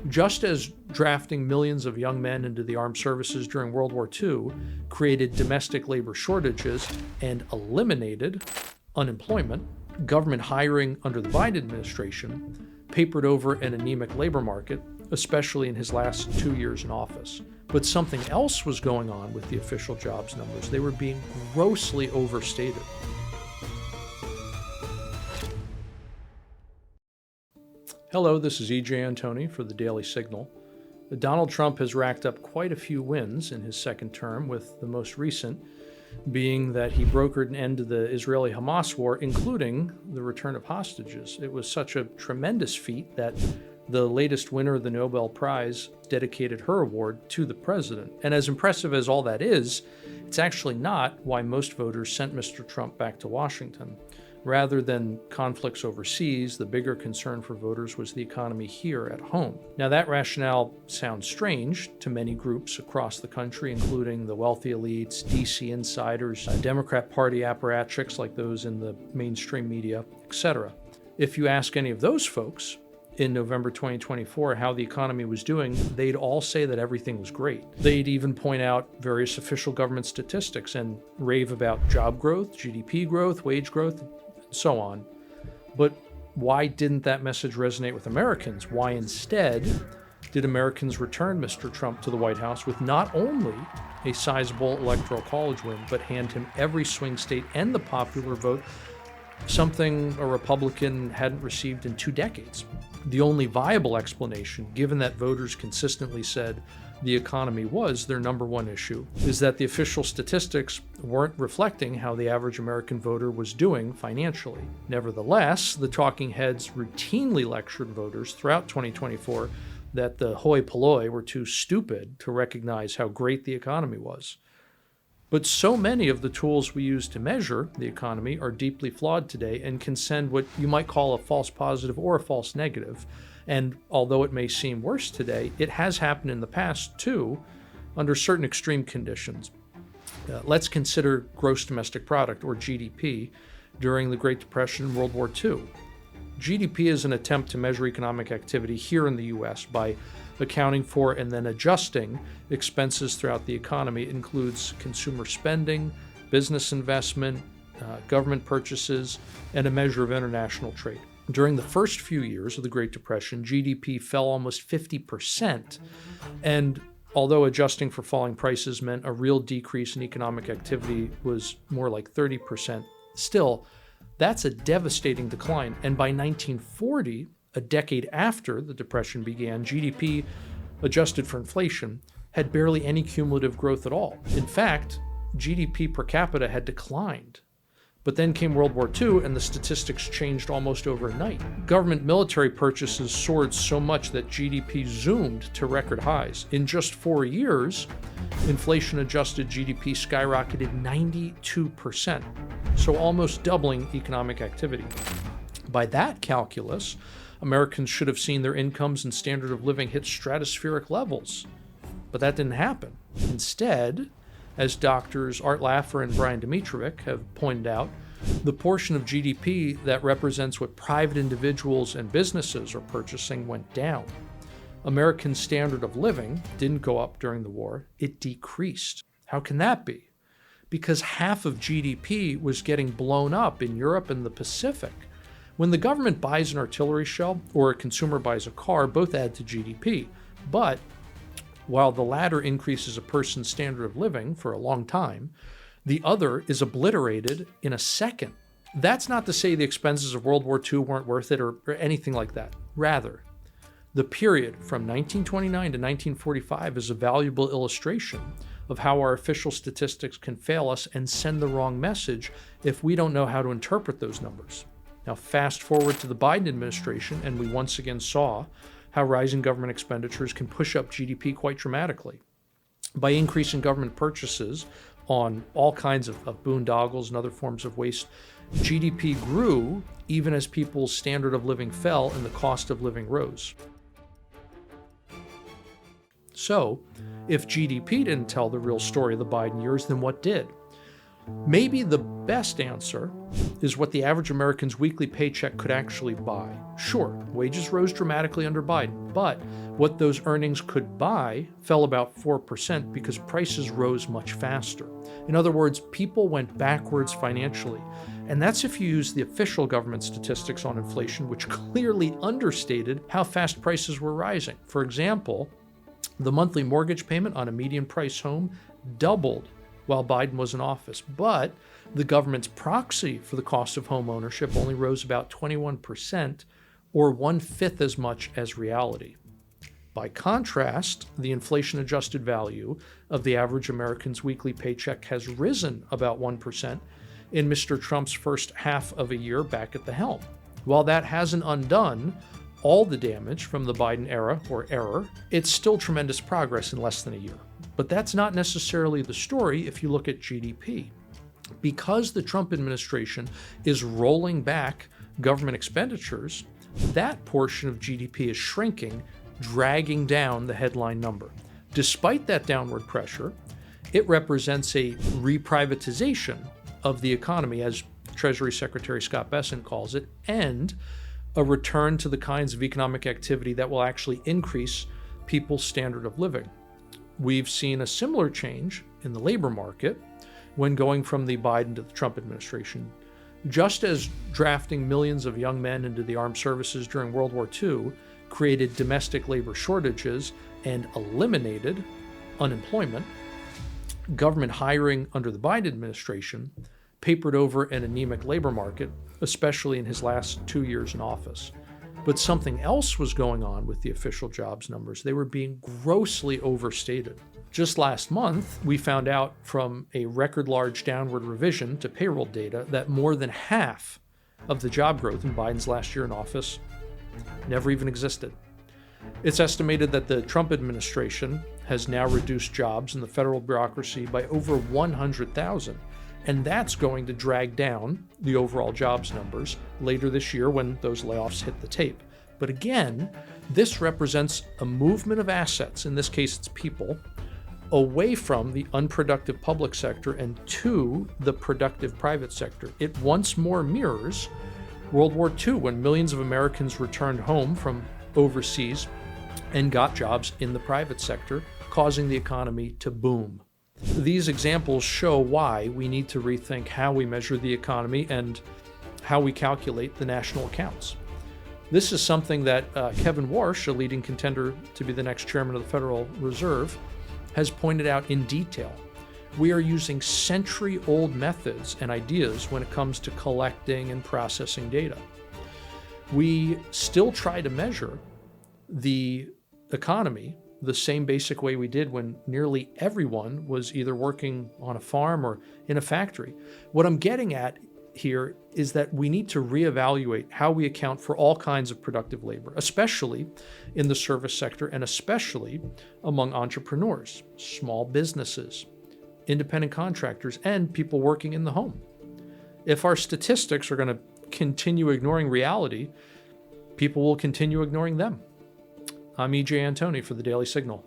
Just as drafting millions of young men into the armed services during World War II created domestic labor shortages and eliminated unemployment, government hiring under the Biden administration papered over an anemic labor market, especially in his last 2 years in office. But something else was going on with the official jobs numbers. They were being grossly overstated. Hello, this is E.J. Antoni for the Daily Signal. Donald Trump has racked up quite a few wins in his second term, with the most recent being that he brokered an end to the Israeli-Hamas war, including the return of hostages. It was such a tremendous feat that the latest winner of the Nobel Prize dedicated her award to the president. And as impressive as all that is, it's actually not why most voters sent Mr. Trump back to Washington. Rather than conflicts overseas, the bigger concern for voters was the economy here at home. Now, that rationale sounds strange to many groups across the country, including the wealthy elites, DC insiders, Democrat Party apparatchiks like those in the mainstream media, etc. If you ask any of those folks in November 2024 how the economy was doing, they'd all say that everything was great. They'd even point out various official government statistics and rave about job growth, GDP growth, wage growth, so on. But why didn't that message resonate with Americans? Why instead did Americans return Mr. Trump to the White House with not only a sizable electoral college win, but hand him every swing state and the popular vote, something a Republican hadn't received in 2 decades? The only viable explanation, given that voters consistently said the economy was their number one issue, is that the official statistics weren't reflecting how the average American voter was doing financially. Nevertheless, the talking heads routinely lectured voters throughout 2024 that the hoi polloi were too stupid to recognize how great the economy was. But so many of the tools we use to measure the economy are deeply flawed today and can send what you might call a false positive or a false negative. And although it may seem worse today, it has happened in the past too, under certain extreme conditions. Let's consider gross domestic product, or GDP, during the Great Depression and World War II. GDP is an attempt to measure economic activity here in the US by accounting for and then adjusting expenses throughout the economy. It includes consumer spending, business investment, government purchases, and a measure of international trade. During the first few years of the Great Depression, GDP fell almost 50%, and although adjusting for falling prices meant a real decrease in economic activity was more like 30%, still, that's a devastating decline. And by 1940, a decade after the Depression began, GDP, adjusted for inflation, had barely any cumulative growth at all. In fact, GDP per capita had declined. But then came World War II, and the statistics changed almost overnight. Government military purchases soared so much that GDP zoomed to record highs. In just 4 years, inflation-adjusted GDP skyrocketed 92%, so almost doubling economic activity. By that calculus, Americans should have seen their incomes and standard of living hit stratospheric levels. But that didn't happen. Instead, as doctors Art Laffer and Brian Dimitrovic have pointed out, the portion of GDP that represents what private individuals and businesses are purchasing went down. American standard of living didn't go up during the war, it decreased. How can that be? Because half of GDP was getting blown up in Europe and the Pacific. When the government buys an artillery shell or a consumer buys a car, both add to GDP. But while the latter increases a person's standard of living for a long time, the other is obliterated in a second. That's not to say the expenses of World War II weren't worth it or anything like that. Rather, the period from 1929 to 1945 is a valuable illustration of how our official statistics can fail us and send the wrong message if we don't know how to interpret those numbers. Now, fast forward to the Biden administration, and we once again saw how rising government expenditures can push up GDP quite dramatically. By increasing government purchases on all kinds of boondoggles and other forms of waste, GDP grew even as people's standard of living fell and the cost of living rose. So, if GDP didn't tell the real story of the Biden years, then what did? Maybe the best answer is what the average American's weekly paycheck could actually buy. Sure, wages rose dramatically under Biden, but what those earnings could buy fell about 4% because prices rose much faster. In other words, people went backwards financially. And that's if you use the official government statistics on inflation, which clearly understated how fast prices were rising. For example, the monthly mortgage payment on a median price home doubled while Biden was in office, but the government's proxy for the cost of home ownership only rose about 21%, or 1/5 as much as reality. By contrast, the inflation-adjusted value of the average American's weekly paycheck has risen about 1% in Mr. Trump's first half of a year back at the helm. While that hasn't undone all the damage from the Biden era or error, it's still tremendous progress in less than a year. But that's not necessarily the story if you look at GDP. Because the Trump administration is rolling back government expenditures, that portion of GDP is shrinking, dragging down the headline number. Despite that downward pressure, it represents a reprivatization of the economy, as Treasury Secretary Scott Bessent calls it, and a return to the kinds of economic activity that will actually increase people's standard of living. We've seen a similar change in the labor market when going from the Biden to the Trump administration. Just as drafting millions of young men into the armed services during World War II created domestic labor shortages and eliminated unemployment, government hiring under the Biden administration papered over an anemic labor market, especially in his last 2 years in office. But something else was going on with the official jobs numbers. They were being grossly overstated. Just last month, we found out from a record large downward revision to payroll data that more than half of the job growth in Biden's last year in office never even existed. It's estimated that the Trump administration has now reduced jobs in the federal bureaucracy by over 100,000. And that's going to drag down the overall jobs numbers later this year when those layoffs hit the tape. But again, this represents a movement of assets, in this case it's people, away from the unproductive public sector and to the productive private sector. It once more mirrors World War II, when millions of Americans returned home from overseas and got jobs in the private sector, causing the economy to boom. These examples show why we need to rethink how we measure the economy and how we calculate the national accounts. This is something that Kevin Warsh, a leading contender to be the next chairman of the Federal Reserve, has pointed out in detail. We are using century-old methods and ideas when it comes to collecting and processing data. We still try to measure the economy the same basic way we did when nearly everyone was either working on a farm or in a factory. What I'm getting at here is that we need to reevaluate how we account for all kinds of productive labor, especially in the service sector and especially among entrepreneurs, small businesses, independent contractors, and people working in the home. If our statistics are going to continue ignoring reality, people will continue ignoring them. I'm E.J. Antoni for the Daily Signal.